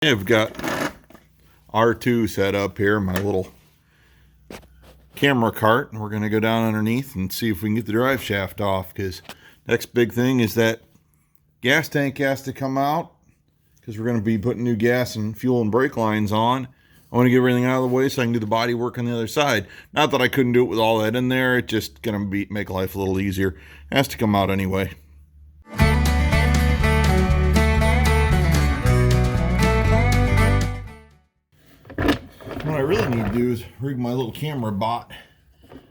I've got R2 set up here, my little camera cart, and we're going to go down underneath and see if we can get the drive shaft off, because next big thing is that gas tank has to come out, because we're going to be putting new gas and fuel and brake lines on. I want to get everything out of the way so I can do the body work on the other side. Not that I couldn't do it with all that in there, it's just going to make life a little easier. It has to come out anyway. What I really need to do is rig my little camera bot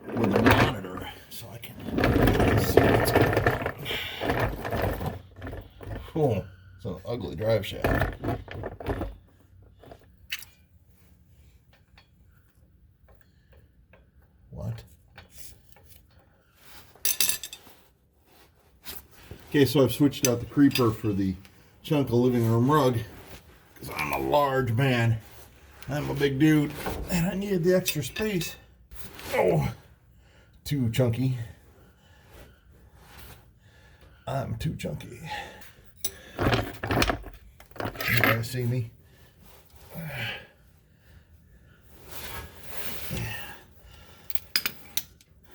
with a monitor so I can see what's going on. Cool. It's an ugly drive shaft. What? Okay, so I've switched out the creeper for the chunk of living room rug because I'm a large man. I'm a big dude, and I needed the extra space. Oh, too chunky. I'm too chunky. You guys see me?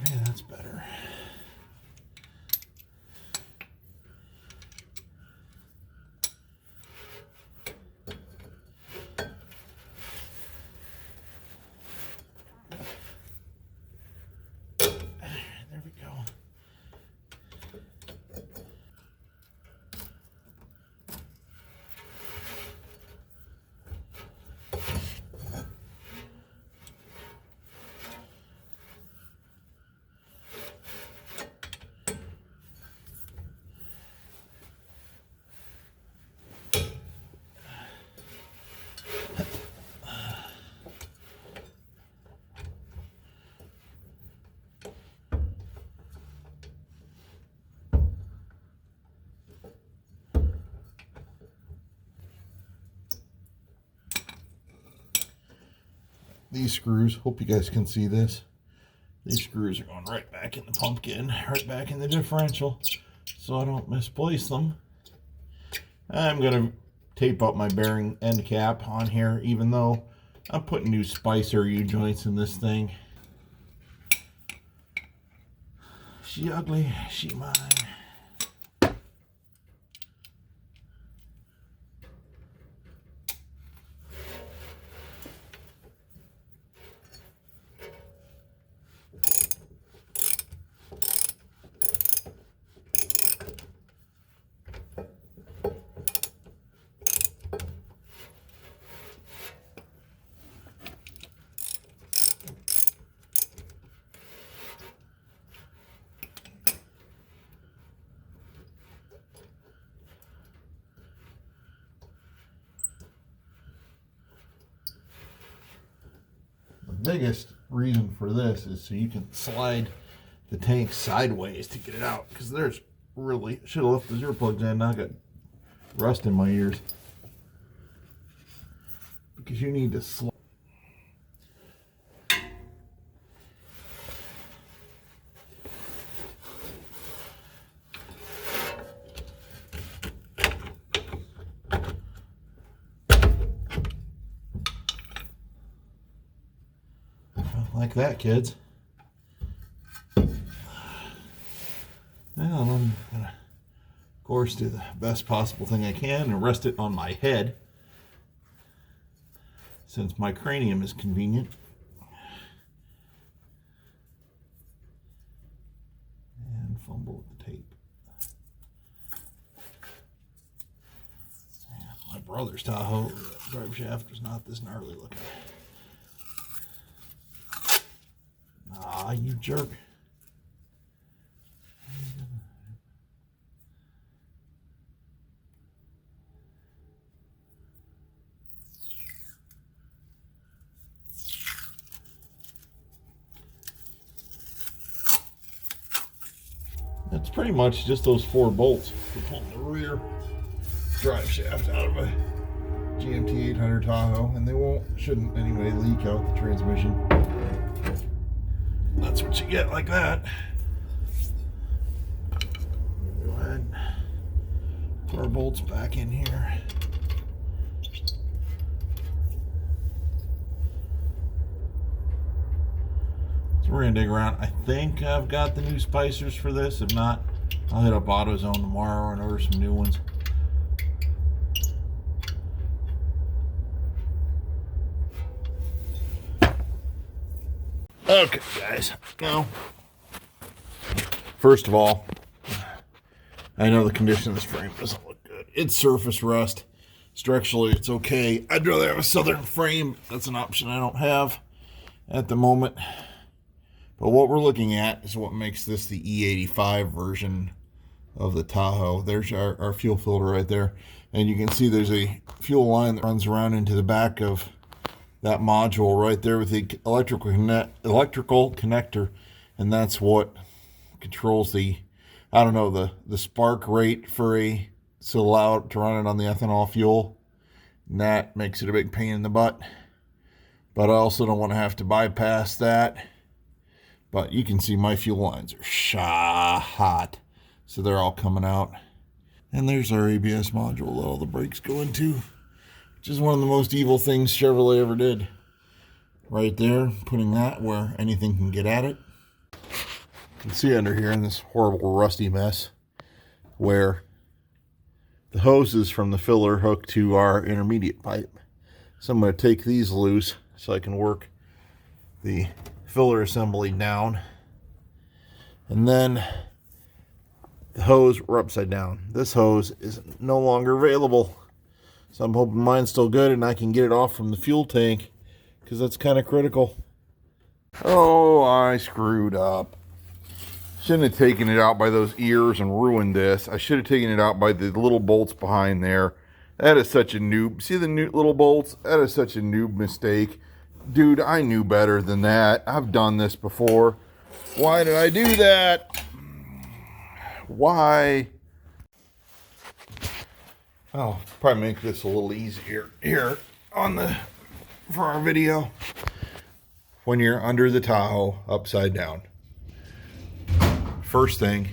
Yeah, that's better. There we go. These screws, hope you guys can see this. These screws are going right back in the pumpkin, right back in the differential, so I don't misplace them. I'm going to tape up my bearing end cap on here, even though I'm putting new spicer U-joints in this thing. She ugly, she mine. The biggest reason for this is so you can slide the tank sideways to get it out, because there's really, should have left the zero plugs in. Now I got rust in my ears because you need to slide. Like that, kids. Well, I'm gonna, of course, do the best possible thing I can and rest it on my head, since my cranium is convenient. And fumble with the tape. My brother's Tahoe drive shaft was not this gnarly looking. Ah, you jerk. It's pretty much just those 4 bolts for pulling the rear drive shaft out of a GMT 800 Tahoe, and they shouldn't anyway leak out the transmission. That's what you get like that. Go ahead, put our bolts back in here. we're gonna dig around. I think I've got the new spicers for this. If not, I'll hit up AutoZone tomorrow and order some new ones. Okay, guys. Now, first of all, I know the condition of this frame doesn't look good. It's surface rust. Structurally, it's okay. I'd rather have a southern frame. That's an option I don't have at the moment. But what we're looking at is what makes this the E85 version of the Tahoe. There's our fuel filter right there. And you can see there's a fuel line that runs around into the back of that module right there with the electrical connector. And that's what controls the, I don't know, the spark rate for to allow it to run it on the ethanol fuel. And that makes it a big pain in the butt. But I also don't want to have to bypass that. But you can see my fuel lines are hot. So they're all coming out. And there's our ABS module that all the brakes go into. Which is one of the most evil things Chevrolet ever did. Right there, putting that where anything can get at it. You can see under here in this horrible rusty mess where the hoses from the filler hook to our intermediate pipe. So I'm going to take these loose so I can work the filler assembly down. And then the hose were upside down. This hose is no longer available. So I'm hoping mine's still good and I can get it off from the fuel tank because that's kind of critical. Oh, I screwed up. Shouldn't have taken it out by those ears and ruined this. I should have taken it out by the little bolts behind there. That is such a noob. See the new little bolts? That is such a noob mistake. Dude, I knew better than that. I've done this before. Why did I do that? Why? I'll probably make this a little easier here for our video. When you're under the Tahoe upside down, first thing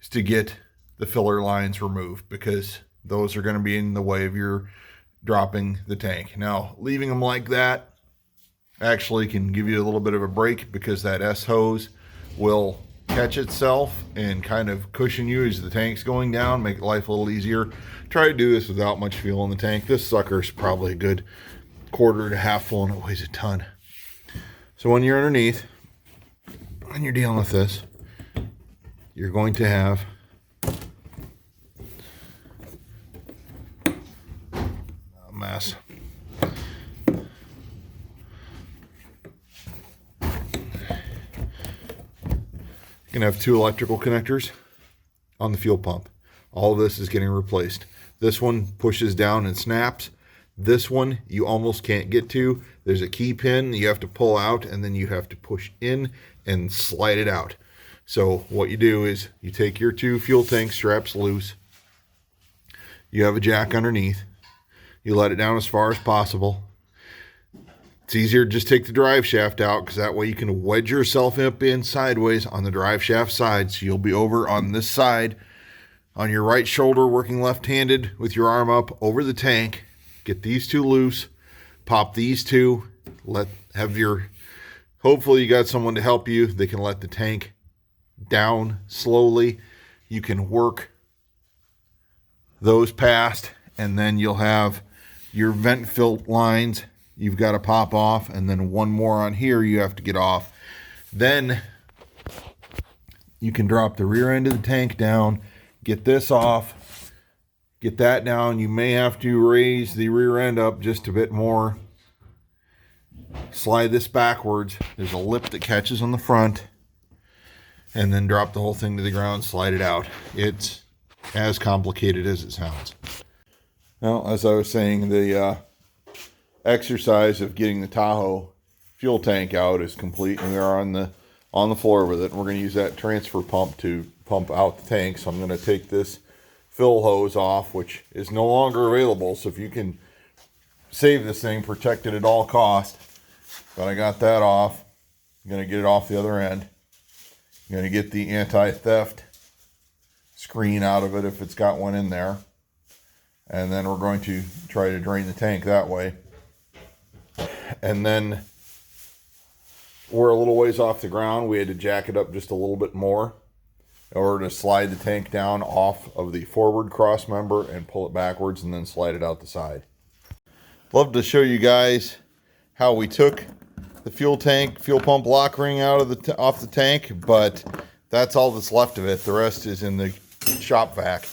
is to get the filler lines removed because those are going to be in the way of your dropping the tank. Now, leaving them like that actually can give you a little bit of a break because that S hose will catch itself and kind of cushion you as the tank's going down, make life a little easier. Try to do this without much fuel in the tank. This sucker's probably a good quarter to half full and it weighs a ton. So when you're underneath and you're dealing with this, you're going to have a mess. You're going to have two electrical connectors on the fuel pump. All of this is getting replaced. This one pushes down and snaps. This one you almost can't get to. There's a key pin you have to pull out and then you have to push in and slide it out. So what you do is you take your two fuel tank straps loose. You have a jack underneath. You let it down as far as possible. It's easier to just take the drive shaft out because that way you can wedge yourself up in sideways on the drive shaft side. So you'll be over on this side on your right shoulder working left-handed with your arm up over the tank. Get these two loose. Pop these two. Hopefully you got someone to help you. They can let the tank down slowly. You can work those past and then you'll have your vent fill lines you've got to pop off, and then one more on here you have to get off. Then you can drop the rear end of the tank down, get this off, get that down. You may have to raise the rear end up just a bit more. Slide this backwards. There's a lip that catches on the front, and then drop the whole thing to the ground, slide it out. It's as complicated as it sounds. Well, as I was saying, the exercise of getting the Tahoe fuel tank out is complete, and we are on the floor with it. And we're going to use that transfer pump to pump out the tank. So I'm going to take this fill hose off, which is no longer available. So if you can save this thing, protect it at all costs. But I got that off. I'm going to get it off the other end. I'm going to get the anti-theft screen out of it if it's got one in there. And then we're going to try to drain the tank that way. And then we're a little ways off the ground. We had to jack it up just a little bit more in order to slide the tank down off of the forward cross member and pull it backwards and then slide it out the side. Love to show you guys how we took the fuel pump lock ring out of off the tank, but that's all that's left of it. The rest is in the shop vac.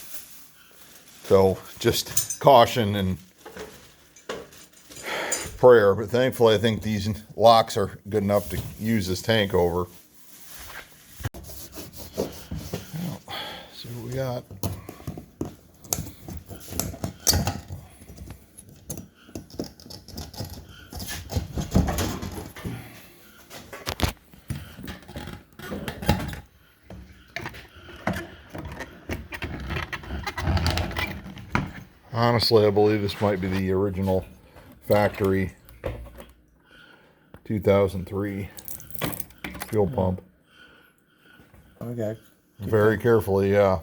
So just caution and prayer, but thankfully I think these locks are good enough to use this tank over. Well, see what we got. Honestly, I believe this might be the original factory 2003 fuel pump. Okay. Very carefully, yeah.